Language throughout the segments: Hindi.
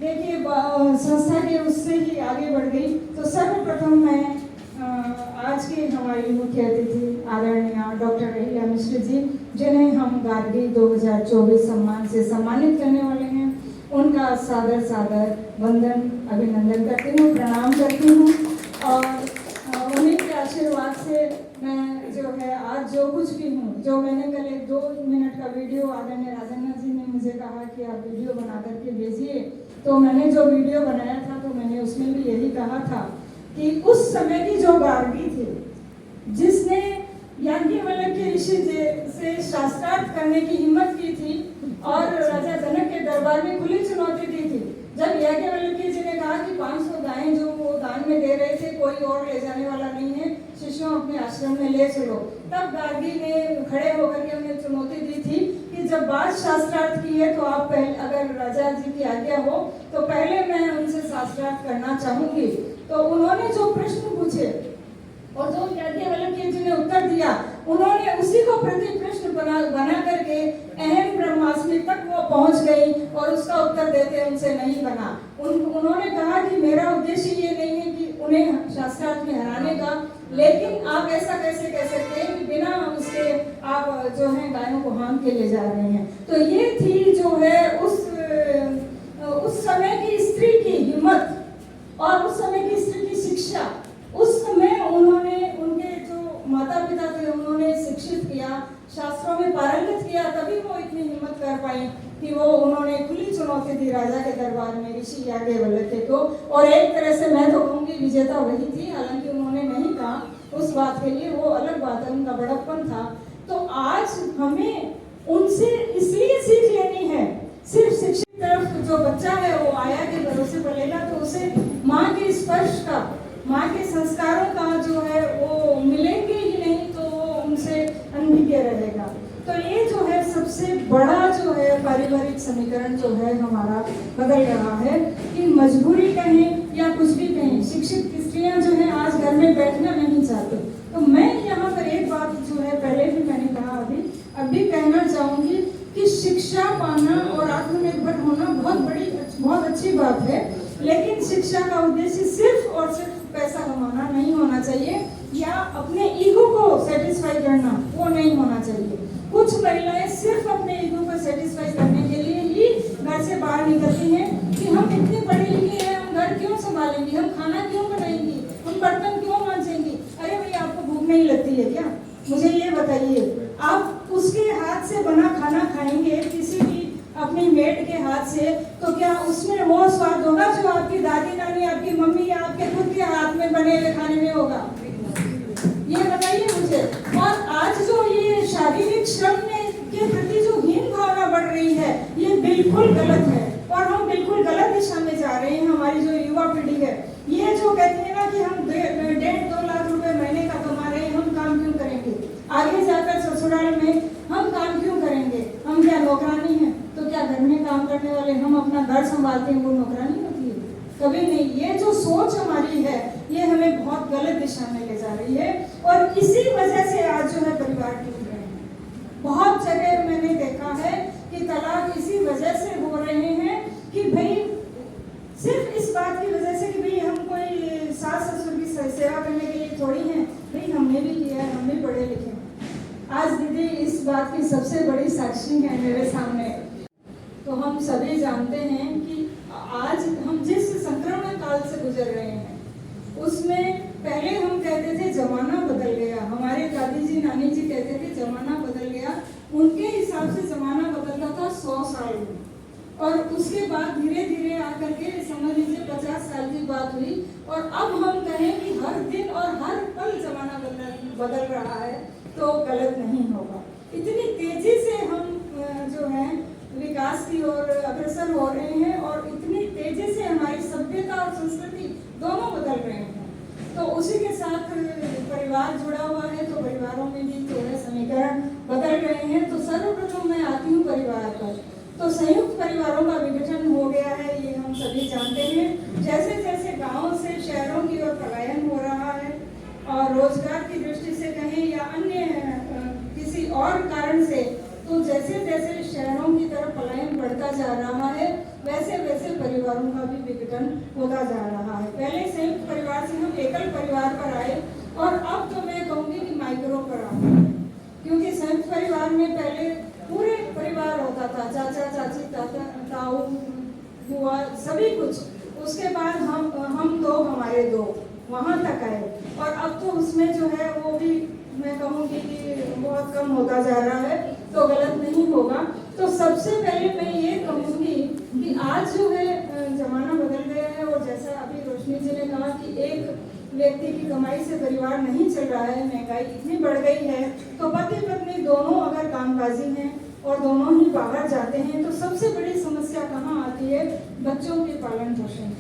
देखिए संस्था के उससे ही आगे बढ़ गई। तो सर्वप्रथम मैं आज के हमारी मुख्य अतिथि आदरणीय डॉक्टर रहीला मिश्र जी, जिन्हें हम गार्गी 2024 सम्मान से सम्मानित करने वाले हैं, उनका सादर सादर वंदन अभिनंदन करती हूँ, प्रणाम करती हूँ। और उन्हीं के आशीर्वाद से मैं जो है आज जो कुछ भी हूँ, जो मैंने कल एक 2 मिनट का वीडियो आदरणीय राजन्ना जी ने मुझे कहा कि आप वीडियो बना करके भेजिए, तो मैंने जो वीडियो बनाया था तो मैंने उसमें भी यही कहा था कि उस समय की जो गार्गी थी, जिसने याज्ञवल्क्य ऋषि से शास्त्रार्थ करने की हिम्मत की थी और राजा जनक के दरबार में खुली चुनौती दी थी। जब याज्ञवल्क्य जी ने कहा कि 500 गायें जो वो दान में दे रहे थे, कोई और ले जाने वाला नहीं है, शिष्यों अपने आश्रम में ले चलो, तब गार्गी ने खड़े होकर के उन्हें चुनौती दी थी कि जब बात शास्त्रार्थ की है तो आप पहले, अगर राजा जी की आज्ञा हो तो पहले मैं उनसे शास्त्रार्थ करना चाहूंगी। तो उन्होंने जो प्रश्न पूछे और जो याज्ञवल्क्य जी ने उत्तर दिया, उन्होंने उसी को प्रति प्रश्न बना करके अहम ब्रह्मास्मि तक वो पहुंच गई और उसका उत्तर देते उनसे नहीं बना। उन्होंने कहा कि मेरा उद्देश्य ये नहीं है कि उन्हें शास्त्रार्थ में हराने का, लेकिन आप ऐसा कैसे कह सकते हैं कि बिना उसके आप जो है गायों को हाम के ले जा रहे हैं। तो ये थी जो है उस समय की स्त्री की हिम्मत और उस समय की स्त्री की शिक्षा। उस समय उन्होंने, उनके जो माता पिता थे उन्होंने शिक्षित किया, शास्त्रों में पारंगत किया, तभी वो इतनी हिम्मत कर पाई कि वो उन्होंने खुली चुनौती दी राजा के दरबार में ऋषि याज्ञवल्क्य को। और एक तरह से मैं तो कहूँगी विजेता वही थी, हालांकि उन्होंने नहीं कहा उस बात के लिए, वो अलग बात है, उनका बड़प्पन था। तो आज हमें उनसे इसलिए सीख लेनी है, सिर्फ शिक्षित तरफ जो बच्चा है वो आया के भरोसे पलेगा, तो उसे माँ के स्पर्श का, माँ के संस्कारों का जो है वो मिलेंगे ही नहीं, तो वो उनसे अनभिज्ञ रहेगा। तो ये जो है सबसे बड़ा जो है पारिवारिक समीकरण जो है हमारा बदल रहा है कि मजबूरी कहें या कुछ भी कहें, शिक्षित स्त्रियां जो है आज घर में बैठना नहीं चाहती। तो मैं यहाँ पर एक बात जो है पहले भी मैंने कहा, अभी कहना चाहूंगी कि शिक्षा पाना और आत्मनिर्भर होना बहुत अच्छी बात है, लेकिन शिक्षा का उद्देश्य सिर्फ और सिर्फ पैसा कमाना नहीं होना चाहिए या अपने ईगो को सेटिस्फाई करना, वो नहीं होना चाहिए। कुछ महिलाएं सिर्फ अपने ईगो को सेटिस्फाई करने के लिए ही घर से बाहर निकलती हैं कि हम इतने पढ़े लिखे हैं, हम घर क्यों संभालेंगे, हम खाना क्यों बनाएंगी, हम बर्तन क्यों मांजेंगी। अरे भाई, आपको भूख नहीं लगती है क्या? मुझे ये बताइए, आप उसके हाथ से बना खाना खाएंगे किसी भी अपनी मेड के हाथ से, तो क्या उसमें वो स्वाद होगा जो आपकी दादी नानी, आपकी मम्मी या आपके खुद के हाथ में बने हुए खाने में होगा? ये बताइए मुझे। और आज जो ये शारीरिक श्रम के प्रति जो हीन भावना बढ़ रही है, ये बिल्कुल गलत है और हम बिल्कुल गलत दिशा में जा रहे हैं। हमारी जो युवा पीढ़ी है, ये जो कहती है ना कि हम 1.5-2 लाख रुपए महीने का कमा रहे हैं, हम काम क्यों करेंगे? आगे जाकर ससुराल में हम काम क्यों करेंगे? हम क्या नौकरानी हैं? तो क्या घर में काम करने वाले हम अपना घर संभालते हैं, वो नौकरानी होती है? कभी नहीं। ये जो सोच हमारी है, ये हमें बहुत गलत दिशा में ले जा रही है और इसी वजह से आज जो है परिवार टूट रहे हैं। बहुत जगह मैंने देखा है कि तलाक इसी वजह से हो रहे हैं कि भाई सिर्फ इस बात की वजह से कि भाई हम कोई सास ससुर की सेवा करने के लिए थोड़ी हैं, भाई हमने भी किया है, हम भी पढ़े लिखे हैं। आज दीदी इस बात की सबसे बड़ी साक्षी है मेरे सामने। तो हम सभी जानते हैं कि आज हम जिस संक्रमण काल से गुजर रहे हैं, उसमें पहले हम कहते थे जमाना बदल गया, हमारे दादी जी नानी जी कहते थे जमाना बदल गया, उनके हिसाब से जमाना बदलता था 100 साल में, और उसके बाद धीरे धीरे आकर के समझ लीजिए 50 साल की बात हुई। और अब हम कहें कि हर दिन और हर पल जमाना बदल रहा है, तो गलत नहीं होगा। इतनी तेजी से हम जो है विकास की ओर अग्रसर हो रहे हैं और इतनी तेजी से हमारी सभ्यता और संस्कृति दोनों बदल रहे हैं। तो उसी के साथ परिवार जुड़ा हुआ है, तो परिवारों में भी जो है समीकरण बदल रहे हैं। तो सर्वप्रथम मैं आती हूँ परिवार पर। तो संयुक्त परिवारों का विघटन हो गया है, ये हम सभी जानते हैं। जैसे जैसे गाँव से शहरों की ओर पलायन हो रहा है और रोजगार की दृष्टि से कहें या अन्य किसी और कारण से, तो जैसे जैसे शहरों की तरफ पलायन बढ़ता जा रहा है, वैसे वैसे परिवार परिवारों का भी विघटन होता जा रहा है। पहले संयुक्त परिवार से हम एकल परिवार पर आए और अब तो मैं कहूँगी कि माइक्रो पर आ गए, क्योंकि संयुक्त परिवार में पहले पूरे परिवार होता था, चाचा चाची ताता ताऊ बुआ सभी कुछ। उसके बाद हम दो हमारे दो वहाँ तक आए और अब तो उसमें जो है वो भी मैं कहूँगी कि बहुत कम होता जा रहा है, तो गलत नहीं होगा। तो सबसे पहले मैं ये कहूँगी कि आज जो है जमाना बदल गया है और जैसा अभी रोशनी जी ने कहा कि एक व्यक्ति की कमाई से परिवार नहीं चल रहा है, महंगाई इतनी बढ़ गई है, तो पति पत्नी दोनों अगर कामकाजी हैं और दोनों ही बाहर जाते हैं तो सबसे बड़ी समस्या कहाँ आती है? बच्चों के पालन पोषण।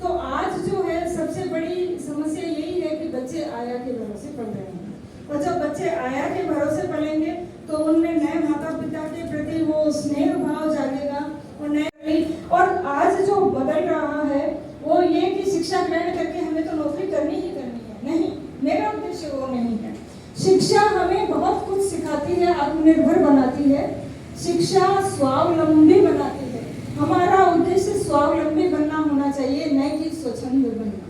तो आज जो है सबसे बड़ी समस्या यही है कि बच्चे आया के भरोसे पल रहे हैं, और जब बच्चे आया के भरोसे पलेंगे तो उनमें नए माता पिता के प्रति वो स्नेह भाव जागेगा और आज जो बदल रहा है वो ये कि शिक्षा ग्रहण करके हमें तो नौकरी करनी ही करनी है। नहीं, मेरा उद्देश्य वो नहीं है। शिक्षा हमें बहुत कुछ सिखाती है, आत्मनिर्भर बनाती है, शिक्षा स्वावलंबी बनाती है। हमारा उद्देश्य स्वावलंबी बनना होना चाहिए, न कि स्वच्छंद बनना।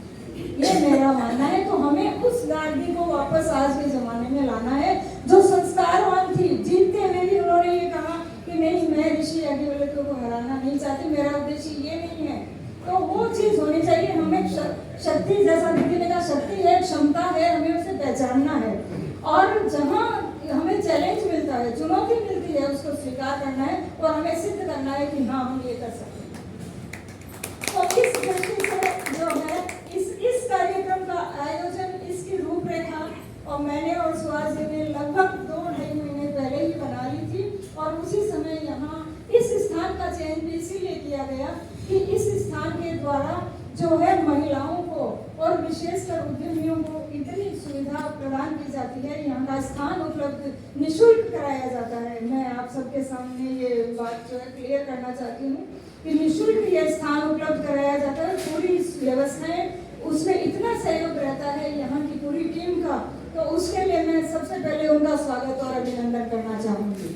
ये मेरा मानना है। तो हमें उस गार्गी को वापस आज के जमाने में लाना है जो संस्कारवान थी। जीतते हुए भी उन्होंने ये कहा कि नहीं, मैं ऋषि याज्ञवल्क्य को हराना नहीं चाहती, मेरा उद्देश्य ये नहीं है। तो वो चीज होनी चाहिए। हमें शक्ति, जैसा दीदी ने कहा, शक्ति है, क्षमता है, हमें उसे पहचानना है और जहाँ हमें चैलेंज मिलता है, चुनौती मिलती है, उसको स्वीकार करना है और हमें सिद्ध करना है कि हाँ, हम ये कर सकते हैं। तो इस दृष्टि से जो है इस कार्यक्रम का आयोजन, इसकी रूपरेखा और मैंने और सुहास जी ने लगभग 2-2.5 महीने पहले ही बना ली थी और उसी समय यहाँ इस स्थान का चयन भी इसीलिए किया गया कि इस स्थान के द्वारा जो है महिलाओं को और विशेषकर उद्यमियों को इतनी सुविधा प्रदान की जाती है। यहाँ का स्थान उपलब्ध निःशुल्क कराया जाता है। मैं आप सबके सामने ये बात जो है क्लियर करना चाहती हूँ कि निःशुल्क ये स्थान उपलब्ध कराया जाता है। पूरी व्यवस्थाएं, उसमें इतना सहयोग रहता है यहाँ की पूरी टीम का, तो उसके लिए मैं सबसे पहले उनका स्वागत और अभिनंदन करना चाहूँगी।